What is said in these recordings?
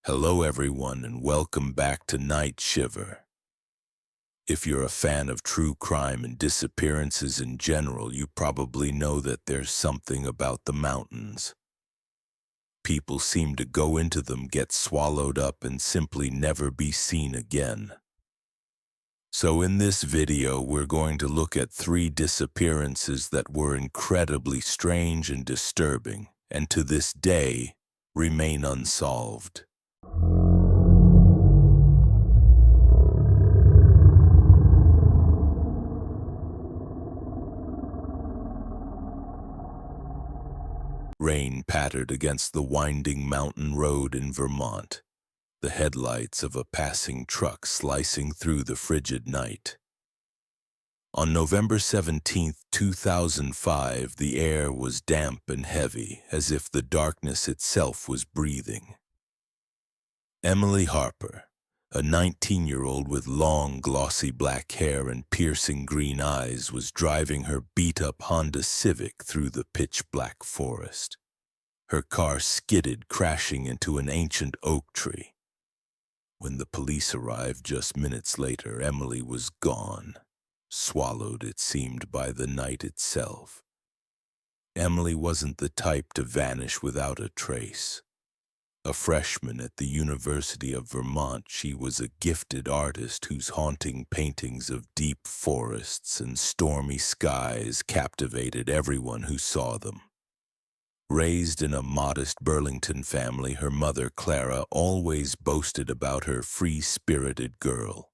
Hello everyone and welcome back to Night Shiver. If you're a fan of true crime and disappearances in general, you probably know that there's something about the mountains. People seem to go into them, get swallowed up, and simply never be seen again. So in this video, we're going to look at 3 disappearances that were incredibly strange and disturbing, and to this day, remain unsolved. Rain pattered against the winding mountain road in Vermont, the headlights of a passing truck slicing through the frigid night. On November 17, 2005, the air was damp and heavy, as if the darkness itself was breathing. Emily Harper, a 19-year-old with long, glossy black hair and piercing green eyes, was driving her beat-up Honda Civic through the pitch-black forest. Her car skidded, crashing into an ancient oak tree. When the police arrived just minutes later, Emily was gone, swallowed, it seemed, by the night itself. Emily wasn't the type to vanish without a trace. A freshman at the University of Vermont, she was a gifted artist whose haunting paintings of deep forests and stormy skies captivated everyone who saw them. Raised in a modest Burlington family, her mother, Clara, always boasted about her free-spirited girl.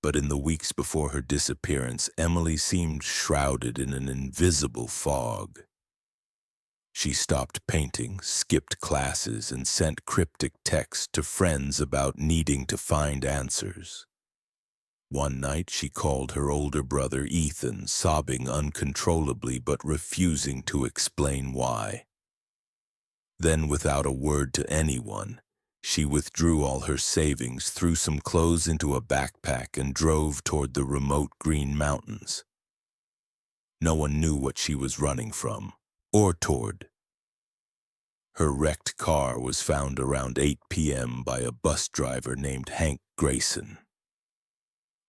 But in the weeks before her disappearance, Emily seemed shrouded in an invisible fog. She stopped painting, skipped classes, and sent cryptic texts to friends about needing to find answers. One night, she called her older brother Ethan, sobbing uncontrollably but refusing to explain why. Then, without a word to anyone, she withdrew all her savings, threw some clothes into a backpack, and drove toward the remote Green Mountains. No one knew what she was running from, or toward. Her wrecked car was found around 8 p.m. by a bus driver named Hank Grayson.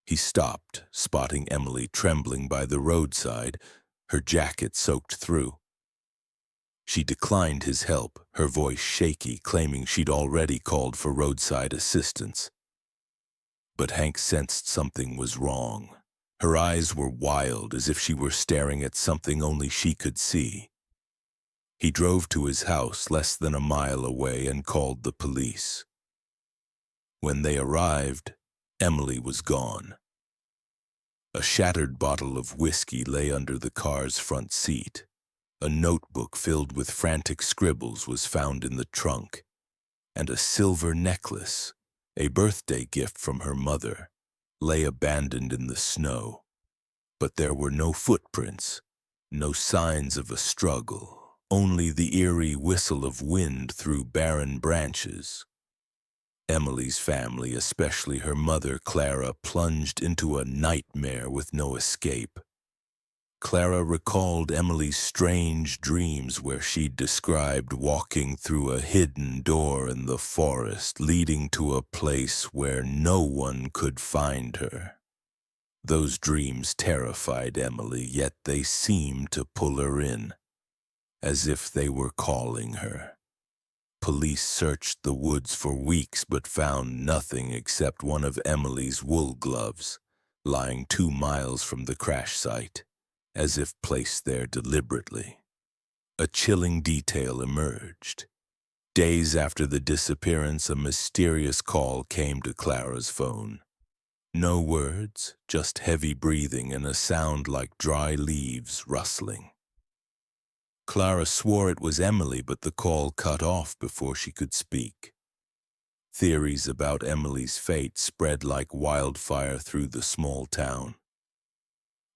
He stopped, spotting Emily trembling by the roadside, her jacket soaked through. She declined his help, her voice shaky, claiming she'd already called for roadside assistance. But Hank sensed something was wrong. Her eyes were wild, as if she were staring at something only she could see. He drove to his house less than a mile away and called the police. When they arrived, Emily was gone. A shattered bottle of whiskey lay under the car's front seat. A notebook filled with frantic scribbles was found in the trunk, and a silver necklace, a birthday gift from her mother, lay abandoned in the snow. But there were no footprints, no signs of a struggle. Only the eerie whistle of wind through barren branches. Emily's family, especially her mother, Clara, plunged into a nightmare with no escape. Clara recalled Emily's strange dreams where she'd described walking through a hidden door in the forest, leading to a place where no one could find her. Those dreams terrified Emily, yet they seemed to pull her in, as if they were calling her. Police searched the woods for weeks but found nothing except one of Emily's wool gloves, lying 2 miles from the crash site, as if placed there deliberately. A chilling detail emerged. Days after the disappearance, a mysterious call came to Clara's phone. No words, just heavy breathing and a sound like dry leaves rustling. Clara swore it was Emily, but the call cut off before she could speak. Theories about Emily's fate spread like wildfire through the small town.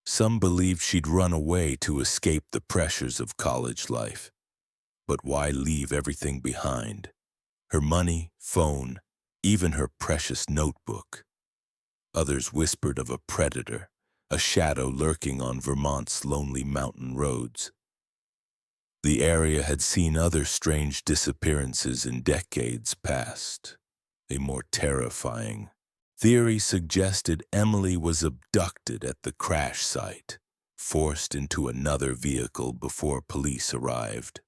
Some believed she'd run away to escape the pressures of college life. But why leave everything behind? Her money, phone, even her precious notebook. Others whispered of a predator, a shadow lurking on Vermont's lonely mountain roads. The area had seen other strange disappearances in decades past. A more terrifying theory suggested Emily was abducted at the crash site, forced into another vehicle before police arrived.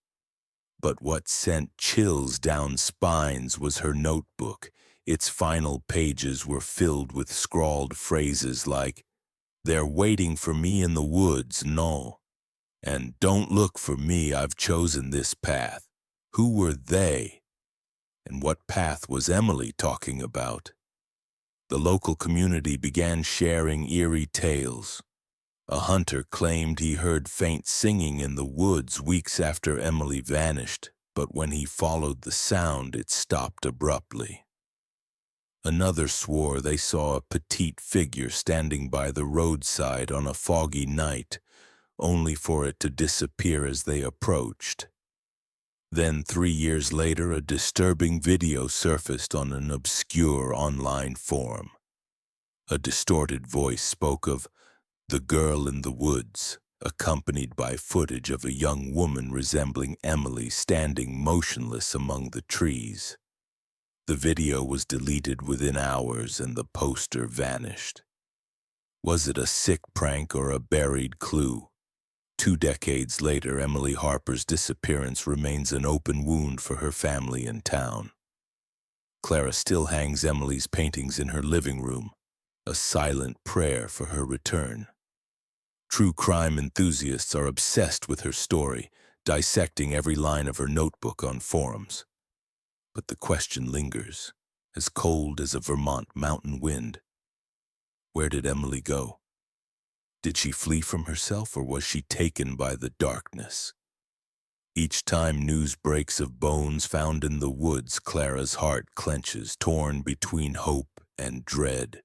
But what sent chills down spines was her notebook. Its final pages were filled with scrawled phrases like, "They're waiting for me in the woods, no," and "Don't look for me, I've chosen this path." Who were they? And what path was Emily talking about? The local community began sharing eerie tales. A hunter claimed he heard faint singing in the woods weeks after Emily vanished, but when he followed the sound, it stopped abruptly. Another swore they saw a petite figure standing by the roadside on a foggy night, only for it to disappear as they approached. Then 3 years later, a disturbing video surfaced on an obscure online forum. A distorted voice spoke of "the girl in the woods," accompanied by footage of a young woman resembling Emily standing motionless among the trees. The video was deleted within hours and the poster vanished. Was it a sick prank or a buried clue? 2 decades later, Emily Harper's disappearance remains an open wound for her family and town. Clara still hangs Emily's paintings in her living room, a silent prayer for her return. True crime enthusiasts are obsessed with her story, dissecting every line of her notebook on forums. But the question lingers, as cold as a Vermont mountain wind. Where did Emily go? Did she flee from herself, or was she taken by the darkness? Each time news breaks of bones found in the woods, Clara's heart clenches, torn between hope and dread.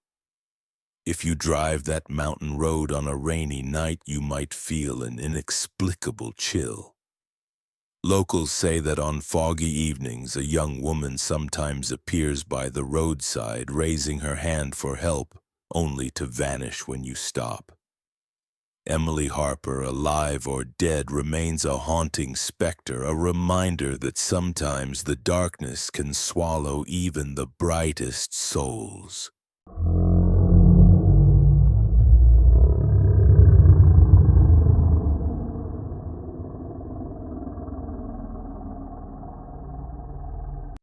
If you drive that mountain road on a rainy night, you might feel an inexplicable chill. Locals say that on foggy evenings, a young woman sometimes appears by the roadside, raising her hand for help, only to vanish when you stop. Emily Harper, alive or dead, remains a haunting specter, a reminder that sometimes the darkness can swallow even the brightest souls.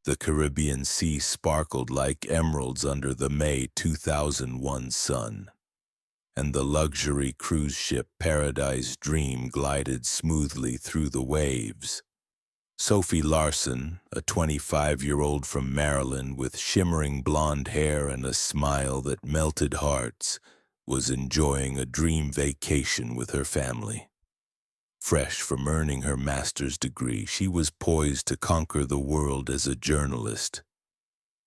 The Caribbean Sea sparkled like emeralds under the May 2001 sun, and the luxury cruise ship Paradise Dream glided smoothly through the waves. Sophie Larson, a 25-year-old from Maryland with shimmering blonde hair and a smile that melted hearts, was enjoying a dream vacation with her family. Fresh from earning her master's degree, she was poised to conquer the world as a journalist.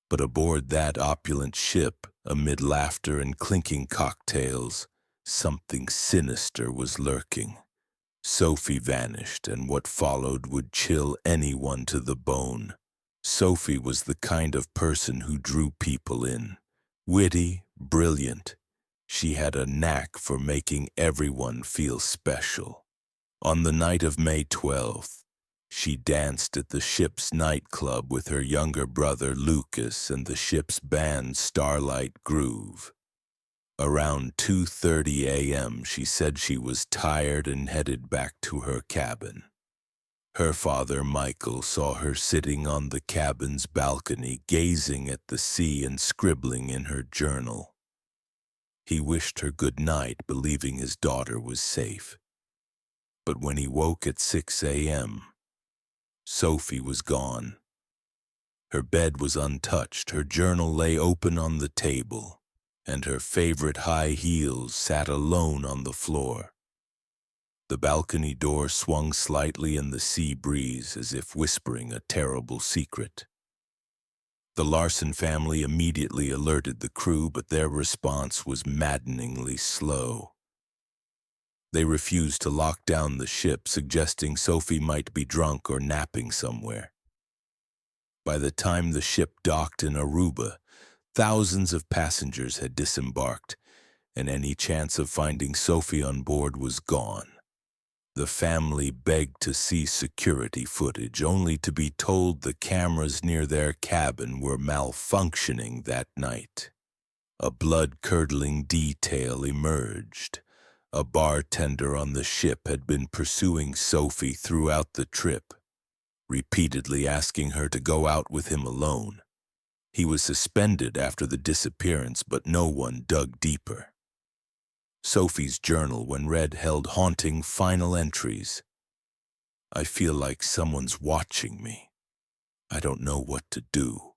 But aboard that opulent ship, amid laughter and clinking cocktails, something sinister was lurking. Sophie vanished, and what followed would chill anyone to the bone. Sophie was the kind of person who drew people in. Witty, brilliant, she had a knack for making everyone feel special. On the night of May 12th, she danced at the ship's nightclub with her younger brother Lucas and the ship's band Starlight Groove. Around 2:30 a.m., she said she was tired and headed back to her cabin. Her father, Michael, saw her sitting on the cabin's balcony, gazing at the sea and scribbling in her journal. He wished her good night, believing his daughter was safe. But when he woke at 6 a.m., Sophie was gone. Her bed was untouched, her journal lay open on the table, and her favorite high heels sat alone on the floor. The balcony door swung slightly in the sea breeze as if whispering a terrible secret. The Larson family immediately alerted the crew, but their response was maddeningly slow. They refused to lock down the ship, suggesting Sophie might be drunk or napping somewhere. By the time the ship docked in Aruba, thousands of passengers had disembarked, and any chance of finding Sophie on board was gone. The family begged to see security footage, only to be told the cameras near their cabin were malfunctioning that night. A blood-curdling detail emerged. A bartender on the ship had been pursuing Sophie throughout the trip, repeatedly asking her to go out with him alone. He was suspended after the disappearance, but no one dug deeper. Sophie's journal, when read, held haunting final entries. I feel like someone's watching me. I don't know what to do.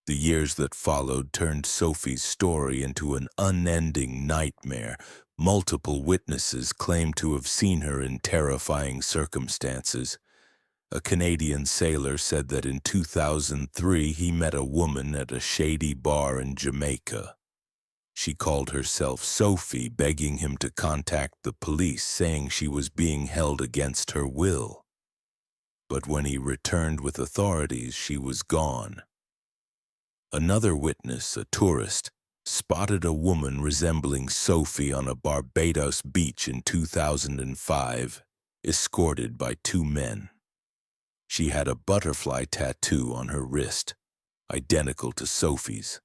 The years that followed turned Sophie's story into an unending nightmare. Multiple witnesses claimed to have seen her in terrifying circumstances. A Canadian sailor said that in 2003 he met a woman at a shady bar in Jamaica. She called herself Sophie, begging him to contact the police, saying she was being held against her will. But when he returned with authorities, she was gone. Another witness, a tourist, spotted a woman resembling Sophie on a Barbados beach in 2005, escorted by two men. She had a butterfly tattoo on her wrist, identical to Sophie's.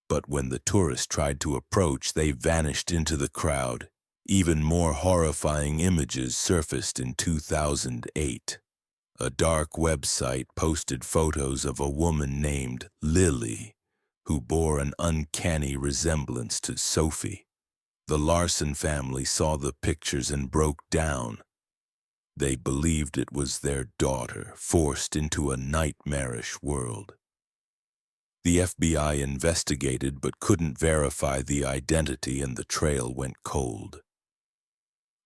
But when the tourist tried to approach, they vanished into the crowd. Even more horrifying images surfaced in 2008. A dark website posted photos of a woman named Lily, who bore an uncanny resemblance to Sophie. The Larson family saw the pictures and broke down. They believed it was their daughter, forced into a nightmarish world. The FBI investigated but couldn't verify the identity, and the trail went cold.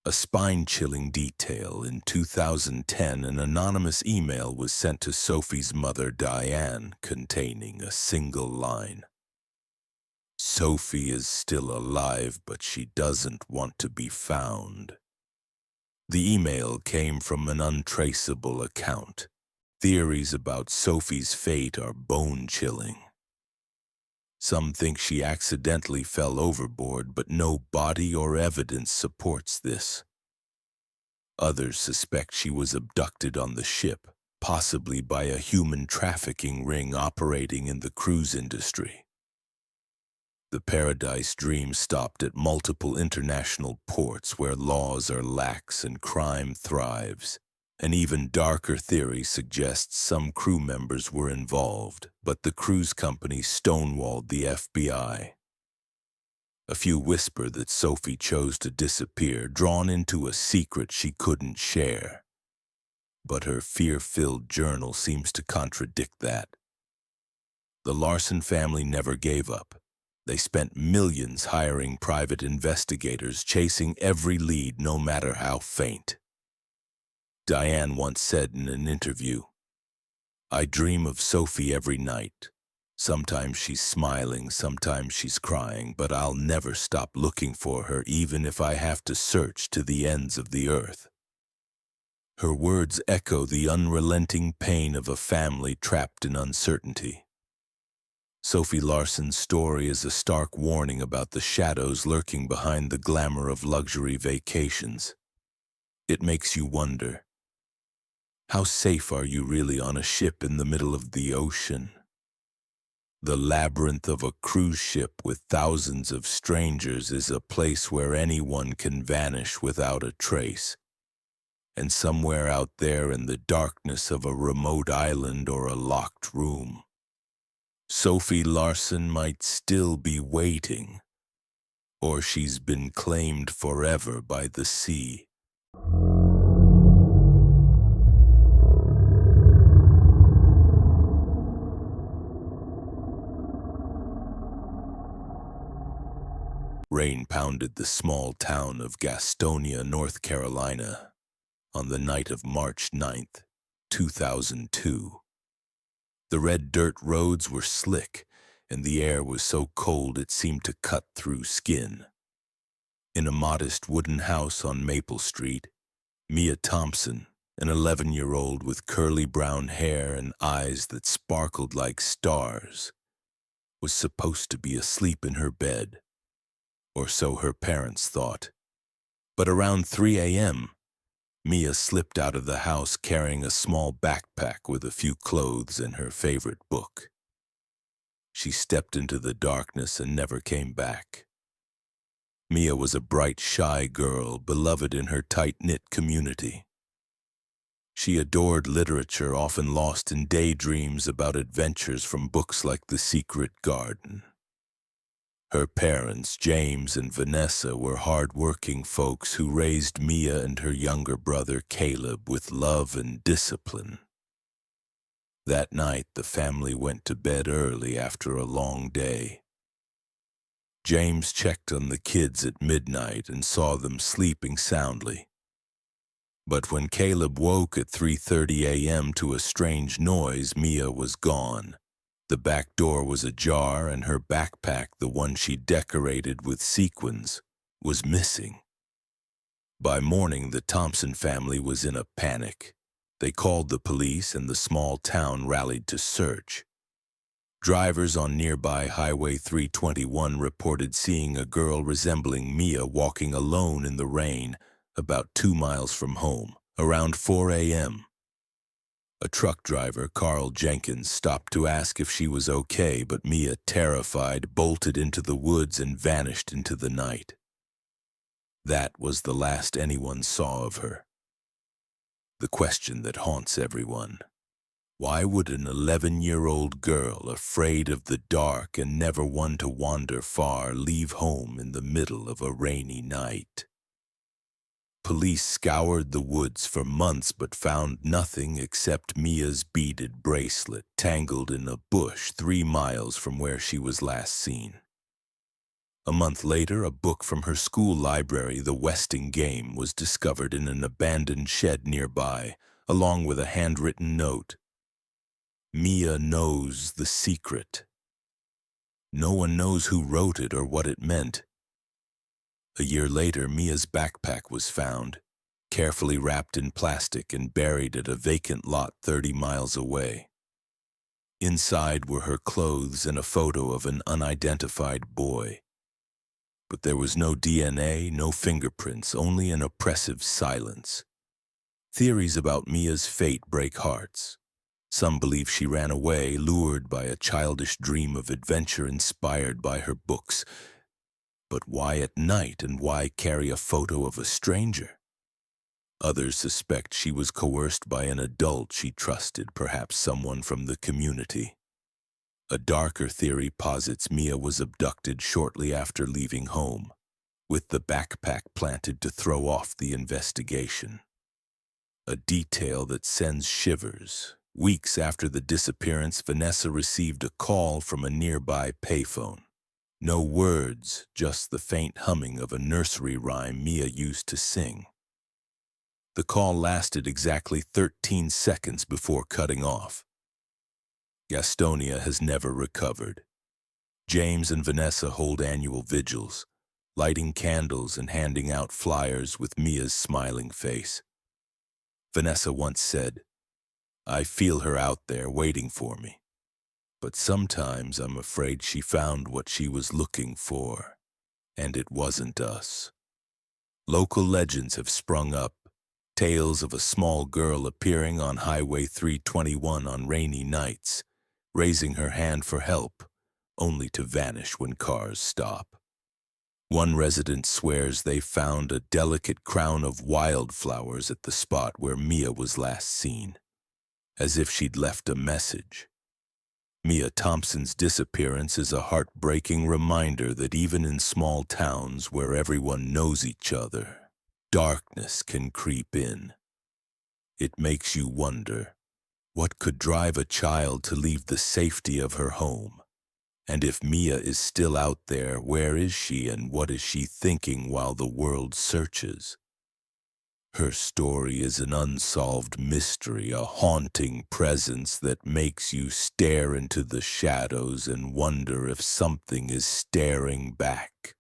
A spine-chilling detail: in 2010, an anonymous email was sent to Sophie's mother, Diane, containing a single line. Sophie is still alive, but she doesn't want to be found. The email came from an untraceable account. Theories about Sophie's fate are bone-chilling. Some think she accidentally fell overboard, but no body or evidence supports this. Others suspect she was abducted on the ship, possibly by a human trafficking ring operating in the cruise industry. The Paradise Dream stopped at multiple international ports where laws are lax and crime thrives. An even darker theory suggests some crew members were involved, but the cruise company stonewalled the FBI. A few whisper that Sophie chose to disappear, drawn into a secret she couldn't share. But her fear-filled journal seems to contradict that. The Larson family never gave up. They spent millions hiring private investigators, chasing every lead, no matter how faint. Diane once said in an interview, "I dream of Sophie every night. Sometimes she's smiling, sometimes she's crying, but I'll never stop looking for her, even if I have to search to the ends of the earth." Her words echo the unrelenting pain of a family trapped in uncertainty. Sophie Larson's story is a stark warning about the shadows lurking behind the glamour of luxury vacations. It makes you wonder, how safe are you really on a ship in the middle of the ocean? The labyrinth of a cruise ship with thousands of strangers is a place where anyone can vanish without a trace. And somewhere out there in the darkness of a remote island or a locked room, Sophie Larson might still be waiting, or she's been claimed forever by the sea. Rain pounded the small town of Gastonia, North Carolina, on the night of March 9th, 2002. The red dirt roads were slick, and the air was so cold it seemed to cut through skin. In a modest wooden house on Maple Street, Mia Thompson, an 11-year-old with curly brown hair and eyes that sparkled like stars, was supposed to be asleep in her bed. Or so her parents thought. But around 3 a.m., Mia slipped out of the house carrying a small backpack with a few clothes and her favorite book. She stepped into the darkness and never came back. Mia was a bright, shy girl, beloved in her tight-knit community. She adored literature, often lost in daydreams about adventures from books like The Secret Garden. Her parents, James and Vanessa, were hard-working folks who raised Mia and her younger brother Caleb with love and discipline. That night, the family went to bed early after a long day. James checked on the kids at midnight and saw them sleeping soundly. But when Caleb woke at 3:30 a.m. to a strange noise, Mia was gone. The back door was ajar, and her backpack, the one she decorated with sequins, was missing. By morning, the Thompson family was in a panic. They called the police, and the small town rallied to search. Drivers on nearby Highway 321 reported seeing a girl resembling Mia walking alone in the rain about 2 miles from home, around 4 a.m. A truck driver, Carl Jenkins, stopped to ask if she was okay, but Mia, terrified, bolted into the woods and vanished into the night. That was the last anyone saw of her. The question that haunts everyone: why would an 11-year-old girl, afraid of the dark and never one to wander far, leave home in the middle of a rainy night? Police scoured the woods for months but found nothing except Mia's beaded bracelet tangled in a bush 3 miles from where she was last seen. A month later, a book from her school library, The Westing Game, was discovered in an abandoned shed nearby, along with a handwritten note. Mia knows the secret. No one knows who wrote it or what it meant. A year later, Mia's backpack was found, carefully wrapped in plastic and buried at a vacant lot 30 miles away. Inside were her clothes and a photo of an unidentified boy. But there was no DNA, no fingerprints, only an oppressive silence. Theories about Mia's fate break hearts. Some believe she ran away, lured by a childish dream of adventure inspired by her books. But why at night, and why carry a photo of a stranger? Others suspect she was coerced by an adult she trusted, perhaps someone from the community. A darker theory posits Mia was abducted shortly after leaving home, with the backpack planted to throw off the investigation. A detail that sends shivers. Weeks after the disappearance, Vanessa received a call from a nearby payphone. No words, just the faint humming of a nursery rhyme Mia used to sing. The call lasted exactly 13 seconds before cutting off. Gastonia has never recovered. James and Vanessa hold annual vigils, lighting candles and handing out flyers with Mia's smiling face. Vanessa once said, "I feel her out there waiting for me. But sometimes I'm afraid she found what she was looking for, and it wasn't us." Local legends have sprung up, tales of a small girl appearing on Highway 321 on rainy nights, raising her hand for help, only to vanish when cars stop. One resident swears they found a delicate crown of wildflowers at the spot where Mia was last seen, as if she'd left a message. Mia Thompson's disappearance is a heartbreaking reminder that even in small towns where everyone knows each other, darkness can creep in. It makes you wonder, what could drive a child to leave the safety of her home? And if Mia is still out there, where is she and what is she thinking while the world searches? Her story is an unsolved mystery, a haunting presence that makes you stare into the shadows and wonder if something is staring back.